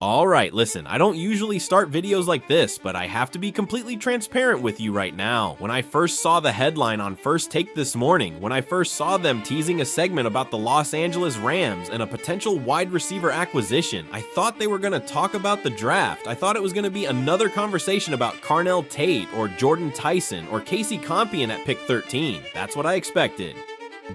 Alright, listen, I don't usually start videos like this, but I have to be completely transparent with you right now. When I first saw the headline on First Take this morning, when I first saw them teasing a segment about the Los Angeles Rams and a potential wide receiver acquisition, I thought they were going to talk about the draft. I thought it was going to be another conversation about Carnell Tate or Jordan Tyson or Casey Compion at pick 13. That's what I expected.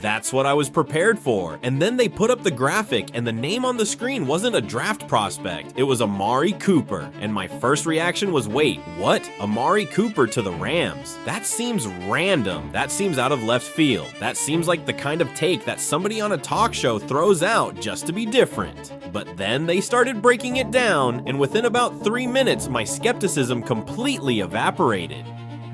That's what I was prepared for. And then they put up the graphic and the name on the screen wasn't a draft prospect. It was Amari Cooper. And my first reaction was, wait, what? Amari Cooper to the Rams? That seems random. That seems out of left field. That seems like the kind of take that somebody on a talk show throws out just to be different. But then they started breaking it down, and within about 3 minutes, my skepticism completely evaporated.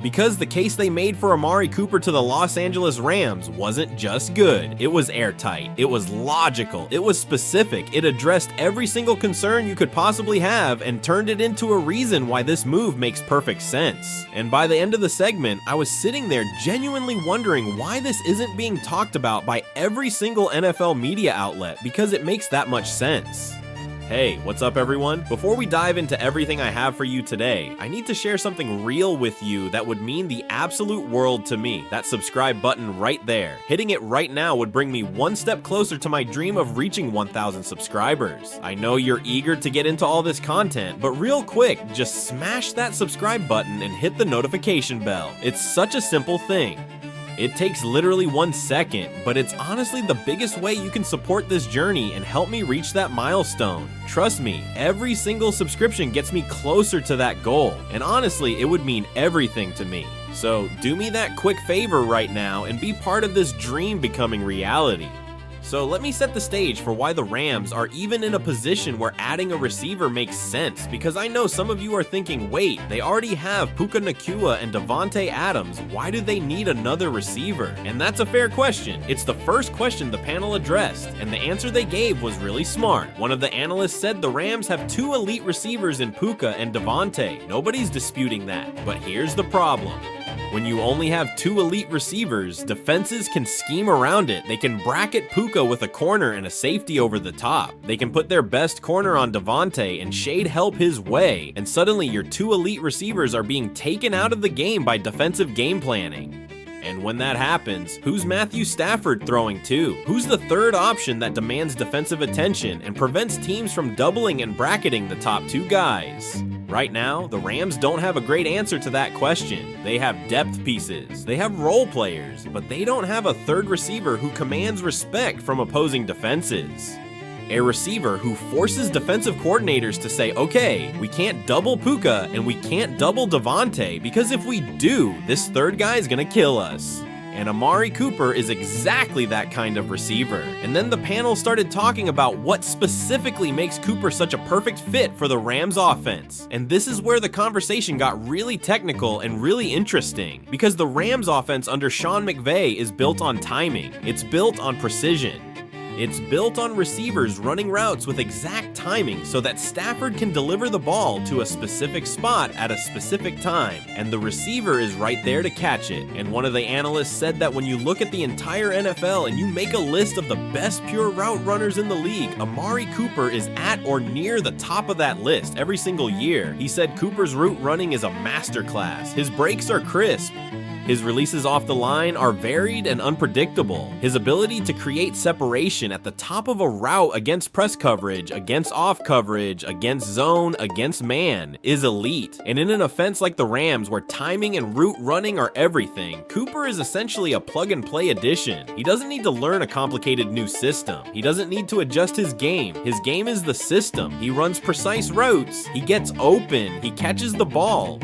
Because the case they made for Amari Cooper to the Los Angeles Rams wasn't just good, it was airtight, it was logical, it was specific, it addressed every single concern you could possibly have and turned it into a reason why this move makes perfect sense. And by the end of the segment, I was sitting there genuinely wondering why this isn't being talked about by every single NFL media outlet, because it makes that much sense. Hey, what's up everyone? Before we dive into everything I have for you today, I need to share something real with you that would mean the absolute world to me. That subscribe button right there. Hitting it right now would bring me one step closer to my dream of reaching 1,000 subscribers. I know you're eager to get into all this content, but real quick, just smash that subscribe button and hit the notification bell. It's such a simple thing. It takes literally 1 second, but it's honestly the biggest way you can support this journey and help me reach that milestone. Trust me, every single subscription gets me closer to that goal, and honestly, it would mean everything to me. So do me that quick favor right now and be part of this dream becoming reality. So let me set the stage for why the Rams are even in a position where adding a receiver makes sense, because I know some of you are thinking, wait, they already have Puka Nacua and Davante Adams, why do they need another receiver? And that's a fair question. It's the first question the panel addressed, and the answer they gave was really smart. One of the analysts said the Rams have 2 elite receivers in Puka and Davante. Nobody's disputing that, but here's the problem. When you only have 2 elite receivers, defenses can scheme around it. They can bracket Puka with a corner and a safety over the top. They can put their best corner on Davante and shade help his way, and suddenly your 2 elite receivers are being taken out of the game by defensive game planning. And when that happens, who's Matthew Stafford throwing to? Who's the third option that demands defensive attention and prevents teams from doubling and bracketing the top 2 guys? Right now, the Rams don't have a great answer to that question. They have depth pieces, they have role players, but they don't have a third receiver who commands respect from opposing defenses. A receiver who forces defensive coordinators to say, okay, we can't double Puka and we can't double Davante, because if we do, this third guy is gonna kill us. And Amari Cooper is exactly that kind of receiver. And then the panel started talking about what specifically makes Cooper such a perfect fit for the Rams offense. And this is where the conversation got really technical and really interesting, because the Rams offense under Sean McVay is built on timing. It's built on precision. It's built on receivers running routes with exact timing so that Stafford can deliver the ball to a specific spot at a specific time, and the receiver is right there to catch it. And one of the analysts said that when you look at the entire NFL and you make a list of the best pure route runners in the league, Amari Cooper is at or near the top of that list every single year. He said Cooper's route running is a masterclass. His breaks are crisp. His releases off the line are varied and unpredictable. His ability to create separation at the top of a route against press coverage, against off coverage, against zone, against man is elite. And in an offense like the Rams, where timing and route running are everything, Cooper is essentially a plug-and-play addition. He doesn't need to learn a complicated new system. He doesn't need to adjust his game. His game is the system. He runs precise routes. He gets open. He catches the ball.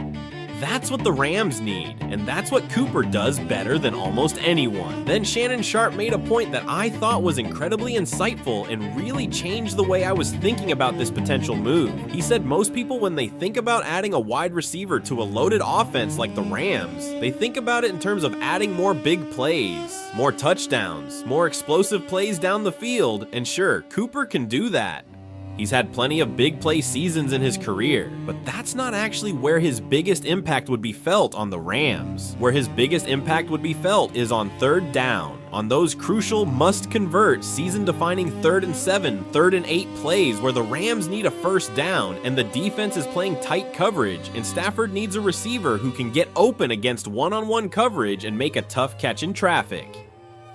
That's what the Rams need, and that's what Cooper does better than almost anyone. Then Shannon Sharpe made a point that I thought was incredibly insightful and really changed the way I was thinking about this potential move. He said most people, when they think about adding a wide receiver to a loaded offense like the Rams, they think about it in terms of adding more big plays, more touchdowns, more explosive plays down the field, and sure, Cooper can do that. He's had plenty of big play seasons in his career, but that's not actually where his biggest impact would be felt on the Rams. Where his biggest impact would be felt is on third down, on those crucial must-convert, season-defining 3rd and 7, 3rd and 8 plays where the Rams need a first down and the defense is playing tight coverage and Stafford needs a receiver who can get open against one-on-one coverage and make a tough catch in traffic.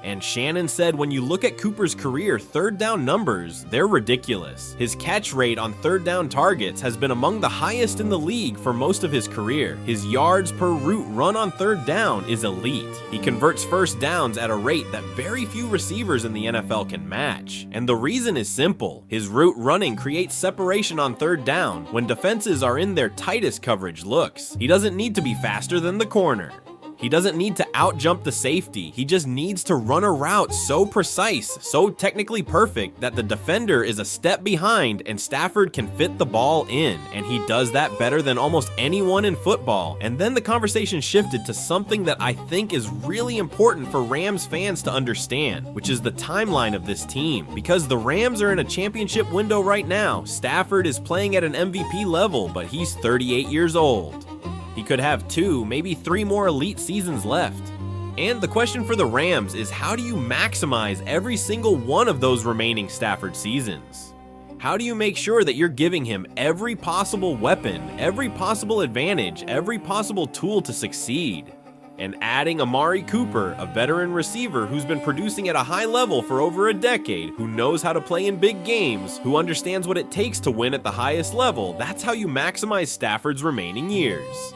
And Shannon said when you look at Cooper's career third down numbers, they're ridiculous. His catch rate on third down targets has been among the highest in the league for most of his career. His yards per route run on third down is elite. He converts first downs at a rate that very few receivers in the NFL can match. And the reason is simple. His route running creates separation on third down when defenses are in their tightest coverage looks. He doesn't need to be faster than the corner. He doesn't need to out-jump the safety, he just needs to run a route so precise, so technically perfect that the defender is a step behind and Stafford can fit the ball in, and he does that better than almost anyone in football. And then the conversation shifted to something that I think is really important for Rams fans to understand, which is the timeline of this team. Because the Rams are in a championship window right now, Stafford is playing at an MVP level, but he's 38 years old. He could have 2, maybe 3 more elite seasons left. And the question for the Rams is, how do you maximize every single one of those remaining Stafford seasons? How do you make sure that you're giving him every possible weapon, every possible advantage, every possible tool to succeed? And adding Amari Cooper, a veteran receiver who's been producing at a high level for over a decade, who knows how to play in big games, who understands what it takes to win at the highest level, that's how you maximize Stafford's remaining years.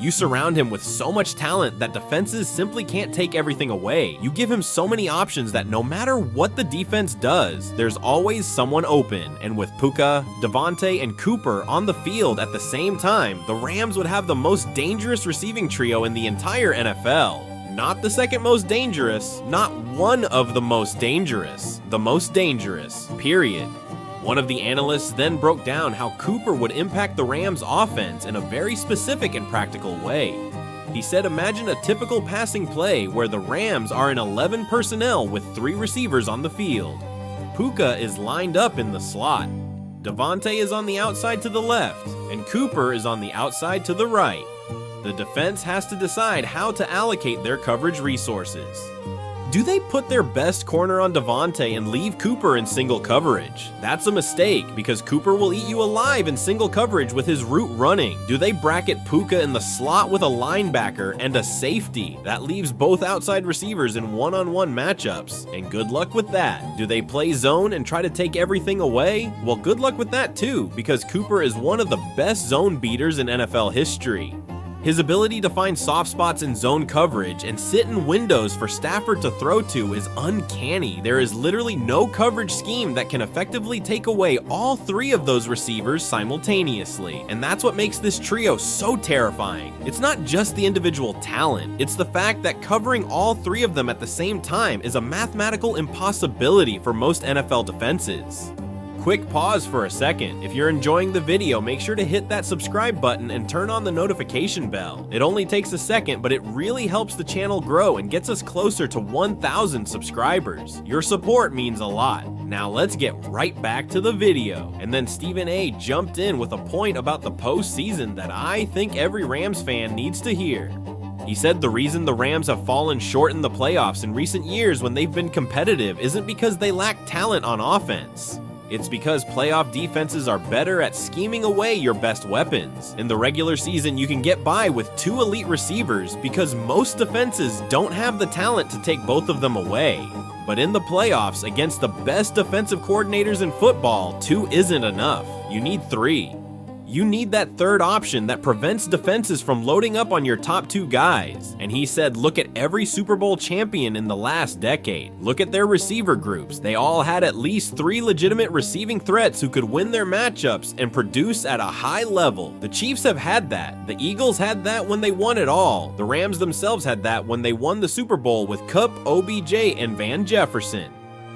You surround him with so much talent that defenses simply can't take everything away. You give him so many options that no matter what the defense does, there's always someone open. And with Puka, Devontae, and Cooper on the field at the same time, the Rams would have the most dangerous receiving trio in the entire NFL. Not the second most dangerous, not one of the most dangerous. The most dangerous, period. One of the analysts then broke down how Cooper would impact the Rams' offense in a very specific and practical way. He said, imagine a typical passing play where the Rams are in 11 personnel with 3 receivers on the field. Puka is lined up in the slot. Devontae is on the outside to the left, and Cooper is on the outside to the right. The defense has to decide how to allocate their coverage resources. Do they put their best corner on Devontae and leave Cooper in single coverage? That's a mistake because Cooper will eat you alive in single coverage with his route running. Do they bracket Puka in the slot with a linebacker and a safety? That leaves both outside receivers in one-on-one matchups, and good luck with that. Do they play zone and try to take everything away? Well, good luck with that too, because Cooper is one of the best zone beaters in NFL history. His ability to find soft spots in zone coverage and sit in windows for Stafford to throw to is uncanny. There is literally no coverage scheme that can effectively take away all 3 of those receivers simultaneously. And that's what makes this trio so terrifying. It's not just the individual talent, it's the fact that covering all 3 of them at the same time is a mathematical impossibility for most NFL defenses. Quick pause for a second. If you're enjoying the video, make sure to hit that subscribe button and turn on the notification bell. It only takes a second, but it really helps the channel grow and gets us closer to 1,000 subscribers. Your support means a lot. Now let's get right back to the video. And then Stephen A jumped in with a point about the postseason that I think every Rams fan needs to hear. He said the reason the Rams have fallen short in the playoffs in recent years when they've been competitive isn't because they lack talent on offense. It's because playoff defenses are better at scheming away your best weapons. In the regular season, you can get by with 2 elite receivers because most defenses don't have the talent to take both of them away. But in the playoffs, against the best defensive coordinators in football, 2 isn't enough. You need 3. You need that third option that prevents defenses from loading up on your top 2 guys. And he said, look at every Super Bowl champion in the last decade. Look at their receiver groups. They all had at least 3 legitimate receiving threats who could win their matchups and produce at a high level. The Chiefs have had that. The Eagles had that when they won it all. The Rams themselves had that when they won the Super Bowl with Kupp, OBJ, and Van Jefferson.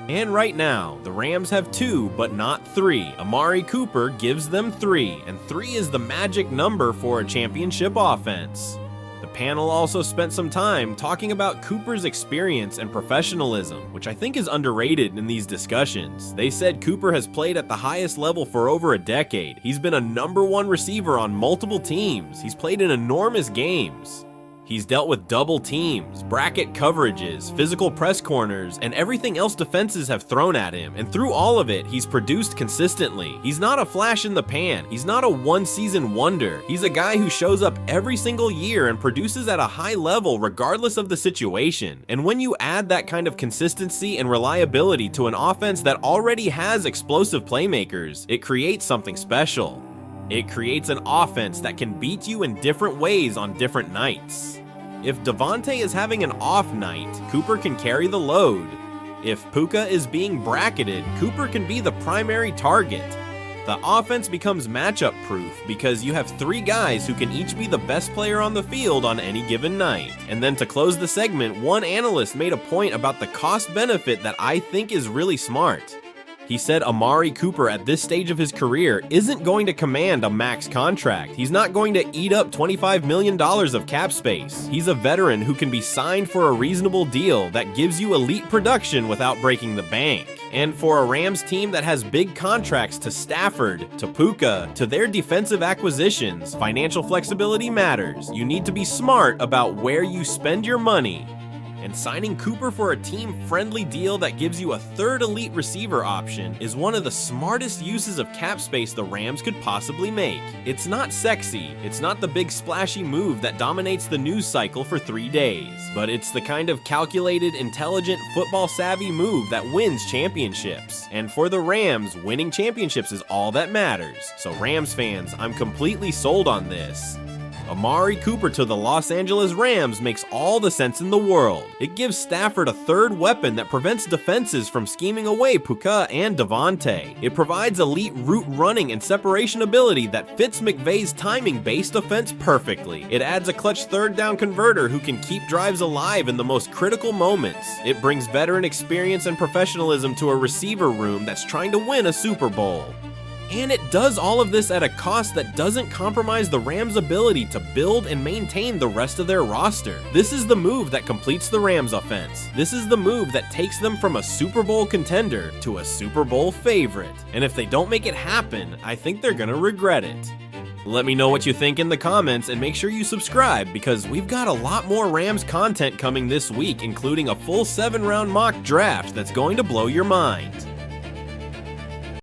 And right now, the Rams have 2, but not 3. Amari Cooper gives them 3, and 3 is the magic number for a championship offense. The panel also spent some time talking about Cooper's experience and professionalism, which I think is underrated in these discussions. They said Cooper has played at the highest level for over a decade. He's been a #1 receiver on multiple teams. He's played in enormous games. He's dealt with double teams, bracket coverages, physical press corners, and everything else defenses have thrown at him, and through all of it, he's produced consistently. He's not a flash in the pan. He's not a one-season wonder. He's a guy who shows up every single year and produces at a high level regardless of the situation. And when you add that kind of consistency and reliability to an offense that already has explosive playmakers, it creates something special. It creates an offense that can beat you in different ways on different nights. If Davante is having an off night, Cooper can carry the load. If Puka is being bracketed, Cooper can be the primary target. The offense becomes matchup proof because you have 3 guys who can each be the best player on the field on any given night. And then to close the segment, one analyst made a point about the cost benefit that I think is really smart. He said Amari Cooper at this stage of his career isn't going to command a max contract. He's not going to eat up $25 million of cap space. He's a veteran who can be signed for a reasonable deal that gives you elite production without breaking the bank. And for a Rams team that has big contracts to Stafford, to Puka, to their defensive acquisitions, financial flexibility matters. You need to be smart about where you spend your money. And signing Cooper for a team-friendly deal that gives you a 3rd elite receiver option is one of the smartest uses of cap space the Rams could possibly make. It's not sexy, it's not the big splashy move that dominates the news cycle for 3 days, but it's the kind of calculated, intelligent, football-savvy move that wins championships. And for the Rams, winning championships is all that matters. So Rams fans, I'm completely sold on this. Amari Cooper to the Los Angeles Rams makes all the sense in the world. It gives Stafford a 3rd weapon that prevents defenses from scheming away Puka and Davante. It provides elite route running and separation ability that fits McVay's timing-based offense perfectly. It adds a clutch 3rd down converter who can keep drives alive in the most critical moments. It brings veteran experience and professionalism to a receiver room that's trying to win a Super Bowl. And it does all of this at a cost that doesn't compromise the Rams' ability to build and maintain the rest of their roster. This is the move that completes the Rams' offense. This is the move that takes them from a Super Bowl contender to a Super Bowl favorite. And if they don't make it happen, I think they're gonna regret it. Let me know what you think in the comments and make sure you subscribe because we've got a lot more Rams content coming this week, including a full 7-round mock draft that's going to blow your mind.